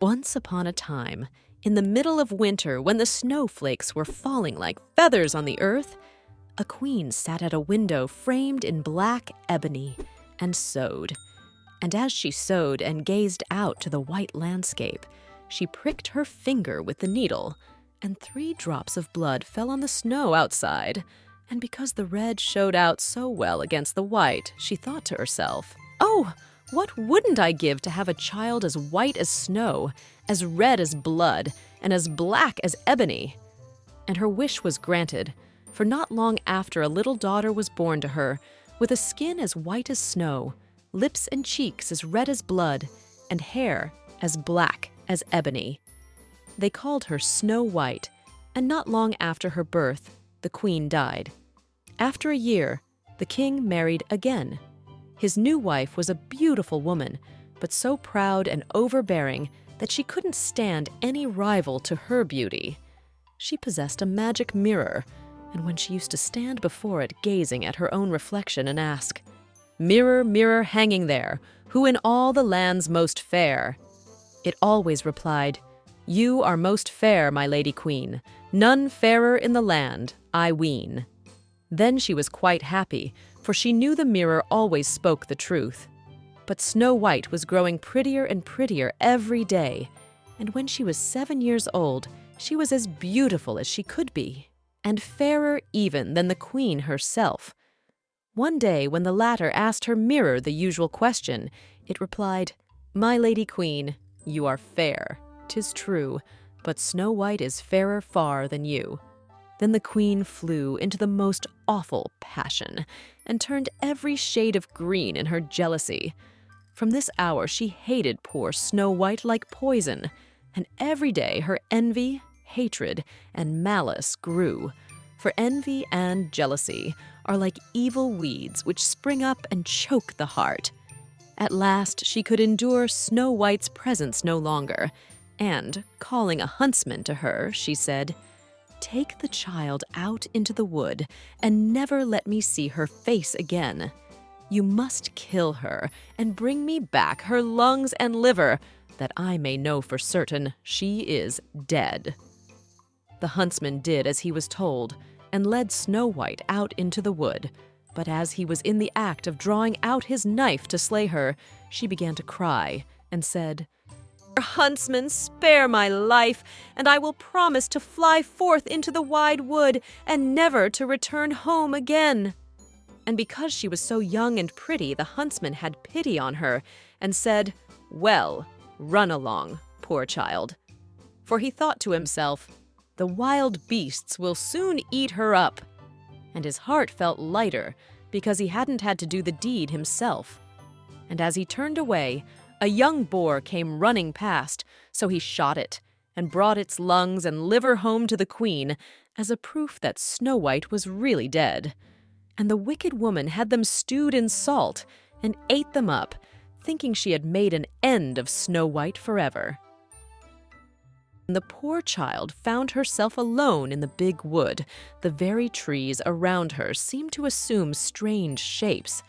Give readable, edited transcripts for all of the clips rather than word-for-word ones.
Once upon a time, in the middle of winter when the snowflakes were falling like feathers on the earth, a queen sat at a window framed in black ebony and sewed. And as she sewed and gazed out to the white landscape, she pricked her finger with the needle, and 3 drops of blood fell on the snow outside. And because the red showed out so well against the white, she thought to herself, "Oh, what wouldn't I give to have a child as white as snow, as red as blood, and as black as ebony?" And her wish was granted, for not long after a little daughter was born to her, with a skin as white as snow, lips and cheeks as red as blood, and hair as black as ebony. They called her Snow White, and not long after her birth, the queen died. After a year, the king married again. His new wife was a beautiful woman, but so proud and overbearing that she couldn't stand any rival to her beauty. She possessed a magic mirror, and when she used to stand before it gazing at her own reflection and ask, "Mirror, mirror hanging there, who in all the land's most fair?" it always replied, "You are most fair, my lady queen, none fairer in the land, I ween." Then she was quite happy, for she knew the mirror always spoke the truth. But Snow White was growing prettier and prettier every day, and when she was 7 years old, she was as beautiful as she could be, and fairer even than the queen herself. One day, when the latter asked her mirror the usual question, it replied, "My lady queen, you are fair, 'tis true, but Snow White is fairer far than you." Then the queen flew into the most awful passion and turned every shade of green in her jealousy. From this hour she hated poor Snow White like poison, and every day her envy, hatred, and malice grew. For envy and jealousy are like evil weeds which spring up and choke the heart. At last she could endure Snow White's presence no longer, and, calling a huntsman to her, she said, "Take the child out into the wood and never let me see her face again. You must kill her and bring me back her lungs and liver, that I may know for certain she is dead." The huntsman did as he was told and led Snow White out into the wood. But as he was in the act of drawing out his knife to slay her, she began to cry and said, "Huntsman, spare my life, and I will promise to fly forth into the wide wood and never to return home again." And because she was so young and pretty, the huntsman had pity on her and said, "Well, run along, poor child." For he thought to himself, "The wild beasts will soon eat her up." And his heart felt lighter because he hadn't had to do the deed himself. And as he turned away, a young boar came running past, so he shot it and brought its lungs and liver home to the queen as a proof that Snow White was really dead. And the wicked woman had them stewed in salt and ate them up, thinking she had made an end of Snow White forever. The poor child found herself alone in the big wood. The very trees around her seemed to assume strange shapes,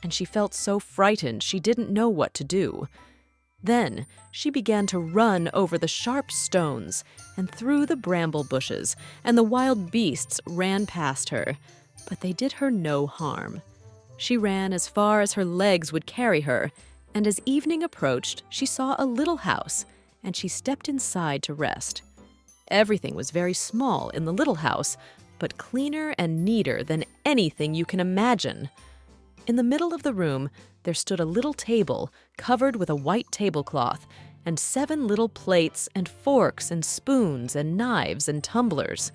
and she felt so frightened she didn't know what to do. Then she began to run over the sharp stones and through the bramble bushes, and the wild beasts ran past her, but they did her no harm. She ran as far as her legs would carry her, and as evening approached, she saw a little house, and she stepped inside to rest. Everything was very small in the little house, but cleaner and neater than anything you can imagine. In the middle of the room, there stood a little table covered with a white tablecloth, and 7 little plates and forks and spoons and knives and tumblers.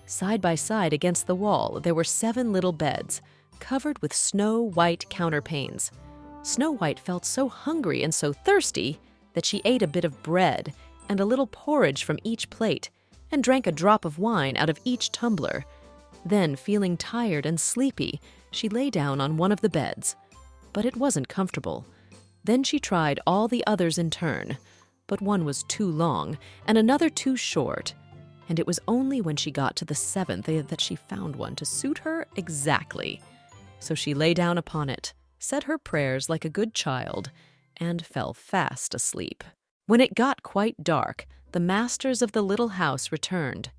Side by side against the wall, there were 7 little beds, covered with snow-white counterpanes. Snow White felt so hungry and so thirsty that she ate a bit of bread and a little porridge from each plate, and drank a drop of wine out of each tumbler. Then, feeling tired and sleepy, she lay down on one of the beds. But it wasn't comfortable. Then she tried all the others in turn, but one was too long and another too short, and it was only when she got to the 7th that she found one to suit her exactly. So she lay down upon it, said her prayers like a good child, and fell fast asleep. When it got quite dark, the masters of the little house returned.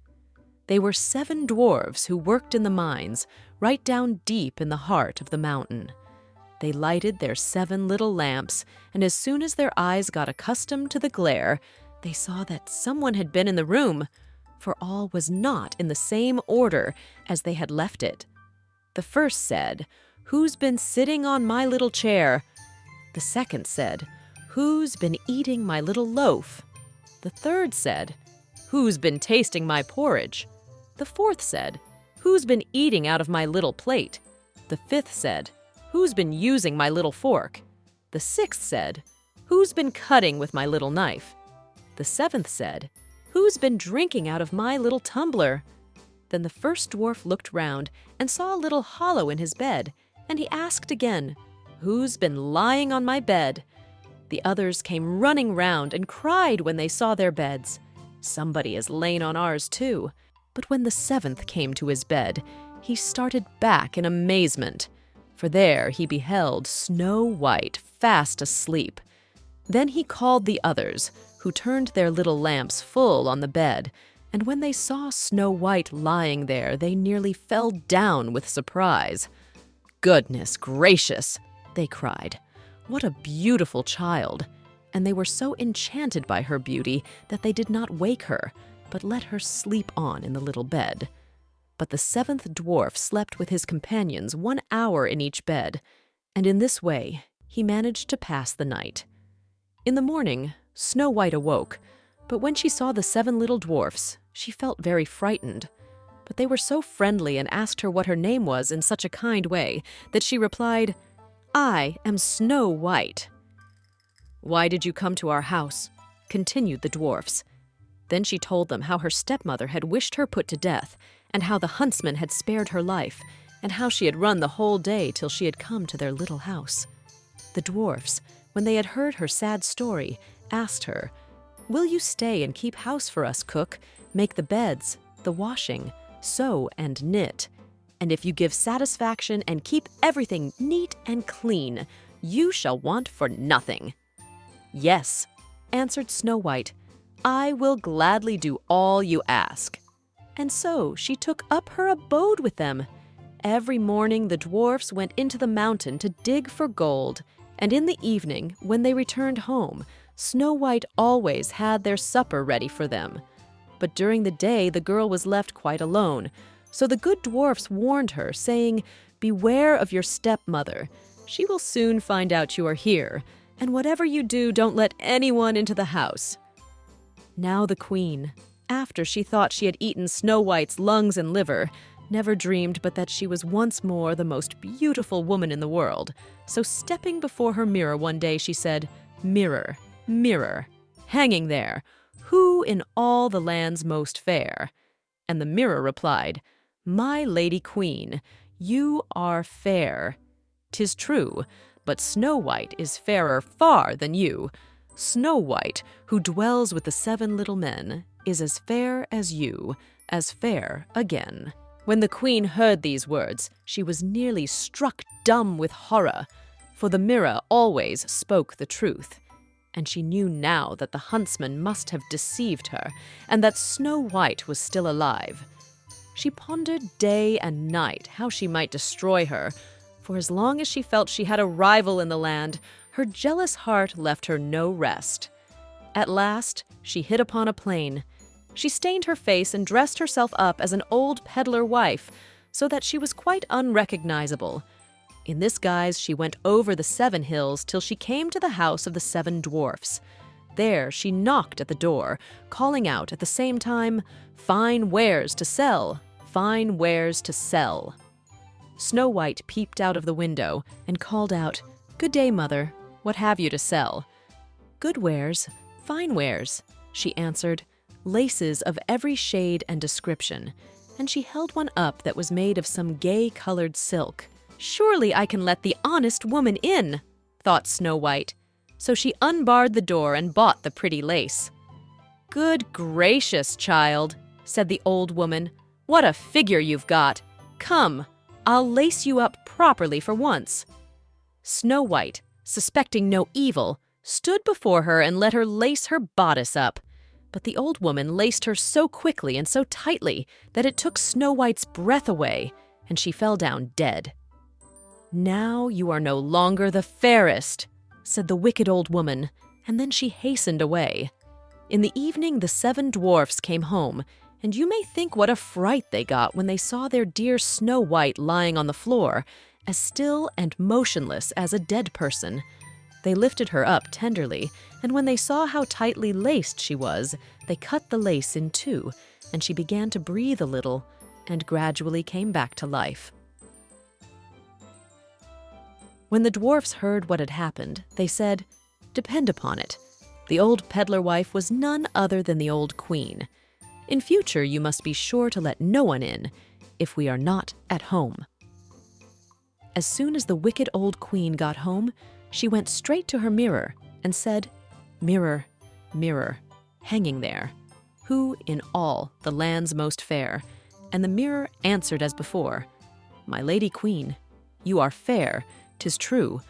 They were 7 dwarfs who worked in the mines, right down deep in the heart of the mountain. They lighted their 7 little lamps, and as soon as their eyes got accustomed to the glare, they saw that someone had been in the room, for all was not in the same order as they had left it. The first said, "Who's been sitting on my little chair?" The second said, "Who's been eating my little loaf?" The third said, "Who's been tasting my porridge?" The fourth said, "Who's been eating out of my little plate?" The fifth said, "Who's been using my little fork?" The sixth said, "Who's been cutting with my little knife?" The seventh said, "Who's been drinking out of my little tumbler?" Then the first dwarf looked round and saw a little hollow in his bed, and he asked again, "Who's been lying on my bed?" The others came running round and cried when they saw their beds, "Somebody has lain on ours too." But when the 7th came to his bed, he started back in amazement, for there he beheld Snow White fast asleep. Then he called the others, who turned their little lamps full on the bed, and when they saw Snow White lying there, they nearly fell down with surprise. "Goodness gracious!" they cried. "What a beautiful child!" And they were so enchanted by her beauty that they did not wake her, but let her sleep on in the little bed. But the 7th dwarf slept with his companions 1 hour in each bed, and in this way he managed to pass the night. In the morning, Snow White awoke, but when she saw the 7 little dwarfs, she felt very frightened. But they were so friendly and asked her what her name was in such a kind way that she replied, "I am Snow White." "Why did you come to our house?" continued the dwarfs. Then she told them how her stepmother had wished her put to death, and how the huntsman had spared her life, and how she had run the whole day till she had come to their little house. The dwarfs, when they had heard her sad story, asked her, "Will you stay and keep house for us, cook, make the beds, the washing, sew and knit? And if you give satisfaction and keep everything neat and clean, you shall want for nothing." "Yes," answered Snow White, "I will gladly do all you ask." And so she took up her abode with them. Every morning the dwarfs went into the mountain to dig for gold, and in the evening, when they returned home, Snow White always had their supper ready for them. But during the day the girl was left quite alone, so the good dwarfs warned her, saying, "Beware of your stepmother. She will soon find out you are here, and whatever you do, don't let anyone into the house." Now the queen, after she thought she had eaten Snow White's lungs and liver, never dreamed but that she was once more the most beautiful woman in the world. So stepping before her mirror one day, she said, "Mirror, mirror, hanging there, who in all the land's most fair?" And the mirror replied, "My lady queen, you are fair. 'Tis true, but Snow White is fairer far than you. Snow White, who dwells with the 7 little men, is as fair as you, as fair again." When the queen heard these words, she was nearly struck dumb with horror, for the mirror always spoke the truth, and she knew now that the huntsman must have deceived her, and that Snow White was still alive. She pondered day and night how she might destroy her, for as long as she felt she had a rival in the land, her jealous heart left her no rest. At last, she hit upon a plan. She stained her face and dressed herself up as an old peddler wife, so that she was quite unrecognizable. In this guise, she went over the 7 hills till she came to the house of the 7 dwarfs. There she knocked at the door, calling out at the same time, "Fine wares to sell, fine wares to sell." Snow White peeped out of the window and called out, "Good day, mother. What have you to sell?" "Good wares, fine wares," she answered, "laces of every shade and description," and she held one up that was made of some gay-colored silk. "Surely I can let the honest woman in," thought Snow White. So she unbarred the door and bought the pretty lace. "Good gracious, child," said the old woman, "what a figure you've got! Come, I'll lace you up properly for once." Snow White, suspecting no evil, stood before her and let her lace her bodice up. But the old woman laced her so quickly and so tightly that it took Snow White's breath away, and she fell down dead. "Now you are no longer the fairest," said the wicked old woman, and then she hastened away. In the evening the 7 dwarfs came home, and you may think what a fright they got when they saw their dear Snow White lying on the floor, as still and motionless as a dead person. They lifted her up tenderly, and when they saw how tightly laced she was, they cut the lace in two, and she began to breathe a little, and gradually came back to life. When the dwarfs heard what had happened, they said, "Depend upon it, the old peddler wife was none other than the old queen. In future you must be sure to let no one in, if we are not at home." As soon as the wicked old queen got home, she went straight to her mirror and said, "Mirror, mirror, hanging there, who in all the land's most fair?" And the mirror answered as before, "My lady queen, you are fair, 'tis true,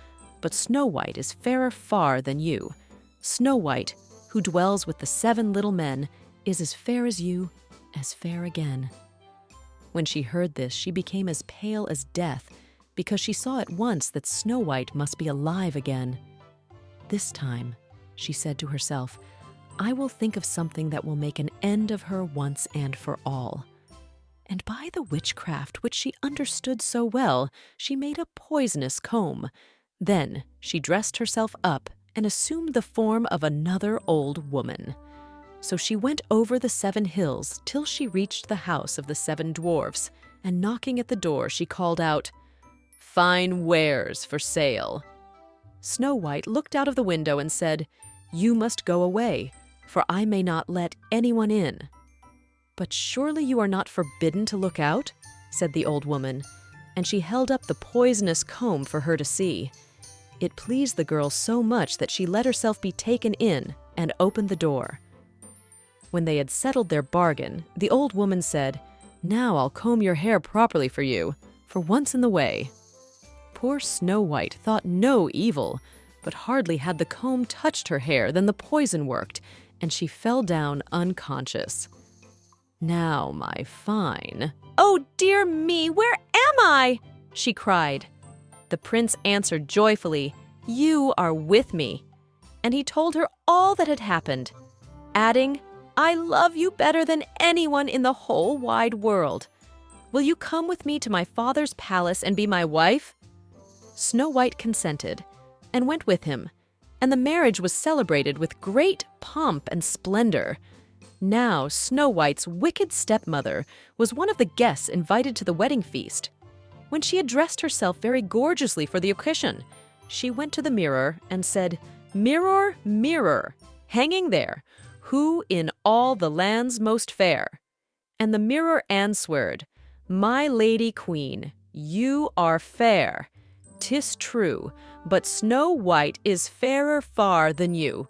but Snow White is fairer far than you. Snow White, who dwells with the 7 little men, is as fair as you, as fair again." When she heard this, she became as pale as death, because she saw at once that Snow White must be alive again. "This time," she said to herself, "I will think of something that will make an end of her once and for all." And by the witchcraft which she understood so well, she made a poisonous comb. Then she dressed herself up and assumed the form of another old woman. So she went over the 7 hills till she reached the house of the 7 dwarfs, and knocking at the door she called out, "Fine wares for sale." Snow White looked out of the window and said, "You must go away, for I may not let anyone in." "But surely you are not forbidden to look out?" said the old woman, and she held up the poisonous comb for her to see. It pleased the girl so much that she let herself be taken in and opened the door. When they had settled their bargain, the old woman said, "Now I'll comb your hair properly for you, for once in the way." Poor Snow White thought no evil, but hardly had the comb touched her hair than the poison worked, and she fell down unconscious. "Now, my fine—" "Oh, dear me, where am I?" she cried. The prince answered joyfully, "You are with me." And he told her all that had happened, adding, "I love you better than anyone in the whole wide world. Will you come with me to my father's palace and be my wife?" Snow White consented and went with him, and the marriage was celebrated with great pomp and splendor. Now Snow White's wicked stepmother was one of the guests invited to the wedding feast. When she had dressed herself very gorgeously for the occasion, she went to the mirror and said, "Mirror, mirror, hanging there, who in all the land's most fair?" And the mirror answered, "My lady queen, you are fair. 'Tis true, but Snow White is fairer far than you."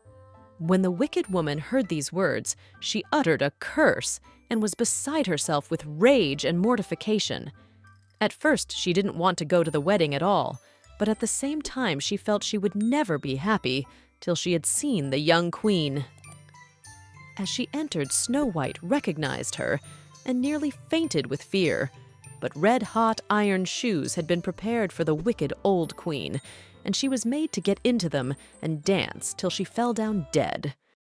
When the wicked woman heard these words, she uttered a curse and was beside herself with rage and mortification. At first, she didn't want to go to the wedding at all, but at the same time she felt she would never be happy till she had seen the young queen. As she entered, Snow White recognized her and nearly fainted with fear. But red-hot iron shoes had been prepared for the wicked old queen, and she was made to get into them and dance till she fell down dead.